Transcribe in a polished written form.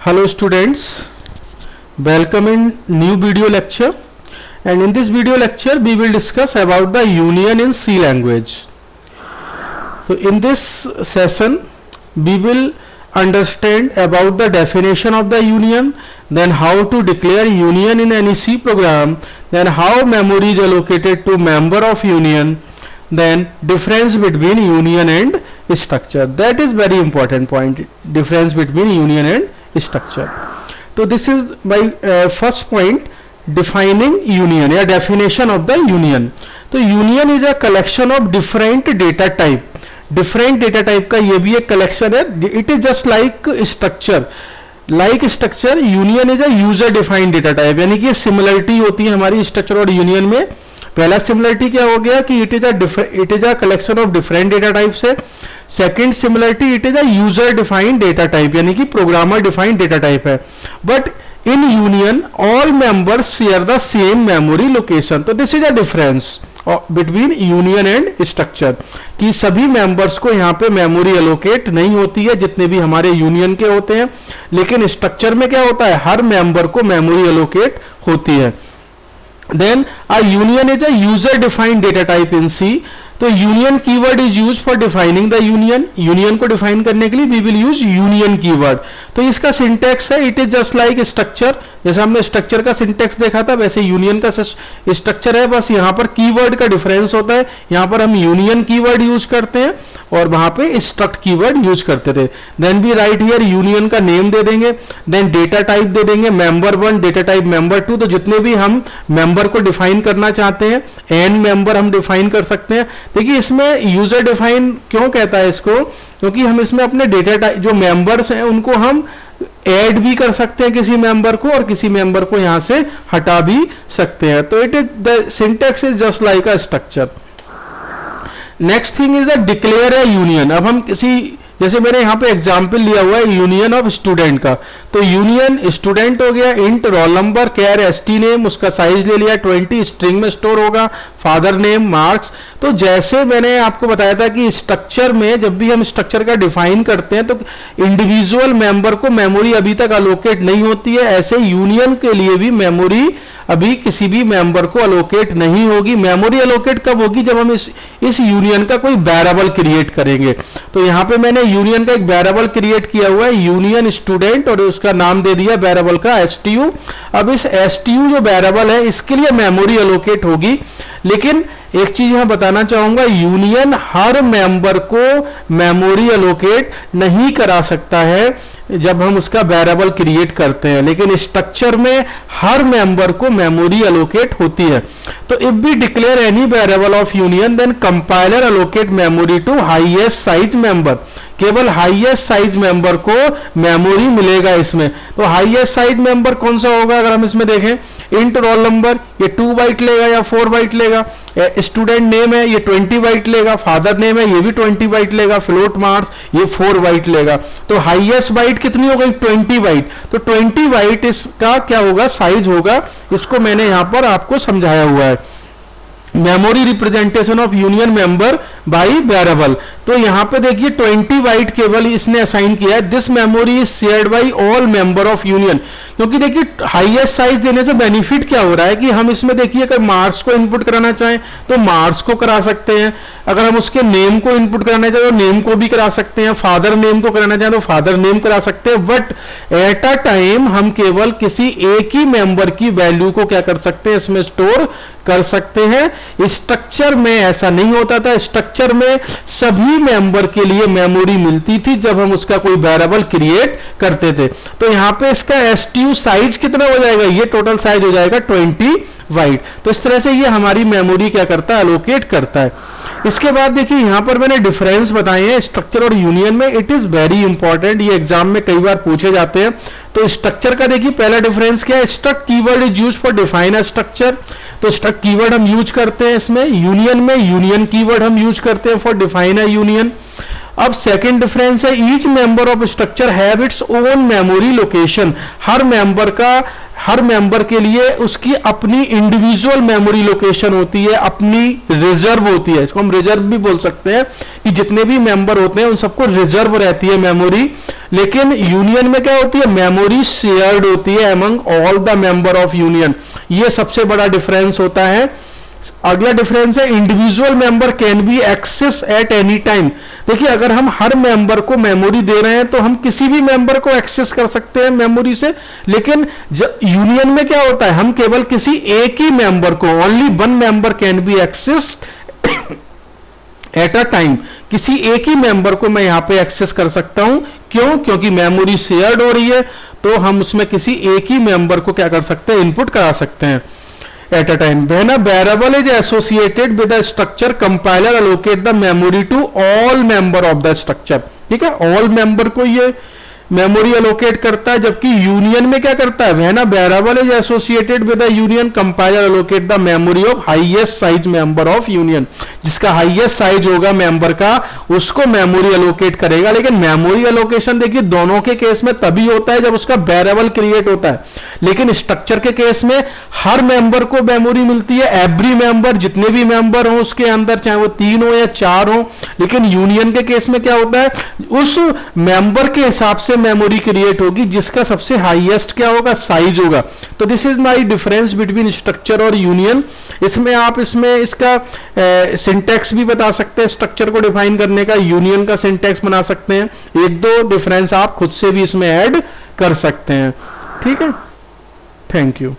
Hello students, welcome in new video lecture, and in this video lecture we will discuss about the union in C language. So in this session we will understand about the definition of the union, then how to declare union in any C program, then how memory is allocated to member of union, then difference between union and structure. That is very important point, difference between union and structure. So this is my first point, defining union या definition of the union. तो union is a collection of different data type. Different data type का ये भी एक collection है. It is just like structure. Like structure, union is a user defined data type. यानी कि similarity होती है हमारी structure और union में. पहला सिमिलरिटी क्या हो गया कि it is a collection of different data type से. Second similarity, it is a user defined data type, यानी कि प्रोग्रामर डिफाइंड डेटा टाइप है. But in union all members share the same memory location. तो this is a difference between union and structure कि सभी members को यहाँ पे memory allocate नहीं होती है जितने भी हमारे यूनियन के होते हैं, लेकिन स्ट्रक्चर में क्या होता है, हर मेंबर को मेमोरी एलोकेट होती है. Then a union is a user defined data type in C. तो union keyword is use for defining the union. Union को डिफाइन करने के लिए we will use union keyword. तो इसका सिंटेक्स है, it is just like structure. जैसे हमने स्ट्रक्चर का सिंटेक्स देखा था वैसे यूनियन का स्ट्रक्चर है, बस यहाँ पर कीवर्ड का डिफरेंस होता है. यहाँ पर हम यूनियन कीवर्ड यूज करते हैं और वहां पे स्ट्रक्ट कीवर्ड यूज करते थे. Then we write here union का नेम दे देंगे, देन डेटा टाइप दे देंगे, मेंबर 1, डेटा टाइप मेंबर 2. तो जितने भी हम मेंबर को डिफाइन करना चाहते हैं, एन मेंबर हम डिफाइन कर सकते हैं. देखिए इसमें यूजर डिफाइन क्यों कहता है इसको, क्योंकि हम इसमें अपने डेटा टाइप जो मेंबर्स हैं उनको हम ऐड भी कर सकते हैं किसी मेंबर को, और किसी मेंबर को यहां से हटा भी सकते हैं. तो it is the syntax is just like a structure. Next thing is the declare a union. अब हम किसी, जैसे मैंने यहाँ पे एग्जाम्पल लिया हुआ है यूनियन ऑफ स्टूडेंट का, तो यूनियन स्टूडेंट हो गया, इंट रोल नंबर कैर एसटी नेम, उसका साइज ले लिया 20, स्ट्रिंग में स्टोर होगा, फादर नेम, मार्क्स. तो जैसे मैंने आपको बताया था कि स्ट्रक्चर में जब भी हम स्ट्रक्चर का डिफाइन करते हैं तो इंडिविजुअल मेंबर को मेमोरी अभी तक अलोकेट नहीं होती है, ऐसे यूनियन के लिए भी मेमोरी अभी किसी भी मेंबर को अलोकेट नहीं होगी. मेमोरी अलोकेट कब होगी, जब हम इस यूनियन का कोई वेरिएबल क्रिएट करेंगे. तो यहाँ पे मैंने यूनियन का एक वेरिएबल क्रिएट किया हुआ है, यूनियन स्टूडेंट, और उसका नाम दे दिया वेरिएबल का एसटीयू. अब इस एसटीयू जो वेरिएबल है इसके लिए मेमोरी अलोकेट होगी, लेकिन एक चीज यहां बताना चाहूंगा, यूनियन हर मेंबर को मेमोरी अलोकेट नहीं करा सकता है जब हम उसका वेरिएबल क्रिएट करते हैं, लेकिन स्ट्रक्चर में हर मेंबर को मेमोरी अलोकेट होती है. तो if we declare any variable of union then compiler allocate memory to highest size member. केवल हाईएस्ट साइज मेंबर को मेमोरी मिलेगा इसमें. तो हाईएस्ट साइज मेंबर कौन सा होगा, अगर हम इसमें देखें, इंट रोल नंबर ये 2 बाइट लेगा या 4 बाइट लेगा, स्टूडेंट नेम है ये 20 बाइट लेगा, फादर नेम है ये भी 20 बाइट लेगा, फ्लोट मार्क्स ये 4 बाइट लेगा. तो हाईएस्ट बाइट कितनी हो गई, 20 बाइट. तो 20 बाइट इसका क्या होगा, साइज होगा. इसको मैंने यहां पर आपको समझाया हुआ है, memory representation of union member by variable. तो यहां पे देखिए 20 बाइट केवल इसने असाइन किया है. This memory is shared by all member of union. क्योंकि देखिए हाईएस्ट साइज देने से बेनिफिट क्या हो रहा है कि हम इसमें देखिए अगर मार्क्स को इनपुट कराना चाहें तो मार्क्स को करा सकते हैं, अगर हम उसके नेम को इनपुट कराना चाहें तो नेम को भी करा सकते हैं, फादर नेम को कराना चाहें तो फादर नेम करा सकते हैं. बट एट अ टाइम हम केवल किसी एक ही मेंबर की वैल्यू को क्या कर सकते हैं, इसमें स्टोर कर सकते हैं. स्ट्रक्चर में ऐसा नहीं होता था. स्ट्रक्चर में सभी मेंबर के लिए मेमोरी मिलती थी जब हम उसका कोई वेरिएबल क्रिएट करते थे. तो यहां पे इसका एसटीयू साइज कितना हो जाएगा, ये टोटल साइज हो जाएगा 20 बाइट. तो इस तरह से ये हमारी मेमोरी क्या करता है, अलोकेट करता है. इसके बाद देखिए यहां पर मैंने डिफरेंस बताए हैं स्ट्रक्चर और यूनियन में. इट इज वेरी इंपॉर्टेंट, ये एग्जाम में कई बार पूछे जाते हैं. तो स्ट्रक्चर का देखिए पहला डिफरेंस क्या है, struct keyword is use for define a structure. तो स्ट्रक्ट कीवर्ड हम यूज करते हैं इसमें. यूनियन में यूनियन कीवर्ड हम यूज करते हैं फॉर डिफाइन अ यूनियन. अब सेकंड डिफरेंस है, each member of structure have its own memory location. Her member का हर मेंबर के लिए उसकी अपनी इंडिविजुअल मेमोरी लोकेशन होती है, अपनी रिजर्व होती है, इसको हम रिजर्व भी बोल सकते हैं कि जितने भी मेंबर होते हैं उन सबको रिजर्व रहती है मेमोरी। लेकिन यूनियन में क्या होती है, मेमोरी शेयर्ड होती है among all the member of union. ये सबसे बड़ा डिफरेंस होता है। अगला डिफरेंस है individual member can be access at any time. देखिए अगर हम हर मेंबर को मेमोरी दे रहे हैं तो हम किसी भी मेंबर को एक्सेस कर सकते हैं मेमोरी से, लेकिन यूनियन में क्या होता है, हम केवल किसी एक ही मेंबर को, only one member can be access at a time. किसी एक ही मेंबर को मैं यहां पे एक्सेस कर सकता हूं। क्यों? क्योंकि मेमोरी शेयर्ड हो रही है, तो हम उसमें किसी एक ही मेंबर को क्या कर सकते हैं, इनपुट करा सकते हैं at a time. When a variable is associated with a structure, compiler allocate the memory to all member of the structure. ठीक है, all member को ये मेमोरी अलोकेट करता है, जबकि यूनियन में क्या करता है, when a variable is associated with a union, compiler allocate the memory of highest size member of union. जिसका हाईएस्ट साइज होगा मेंबर का, उसको मेमोरी अलोकेट करेगा। लेकिन मेमोरी अलोकेशन देखिए दोनों के केस में तभी होता है जब उसका वेरिएबल क्रिएट होता है, लेकिन स्ट्रक्चर के केस में हर मेंबर को मेमोरी मिलती है, एवरी मेंबर, जितने भी मेंबर हो उसके अंदर, चाहे वो 3 हो या 4 हो। लेकिन यूनियन के केस में क्या होता है, उस मेंबर के हिसाब से मेमोरी क्रिएट होगी जिसका सबसे हाईएस्ट क्या होगा, साइज होगा। तो this is my difference between structure और यूनियन। इसमें आप इसका सिंटैक्स भी बता सकते हैं, स्ट्रक्चर को डिफाइन करने का, यूनियन का सिंटैक्स बना सकते हैं। एक दो डिफरेंस आप खुद से भी इसमें ऐड कर सकते हैं। ठीक है, थैंक यू।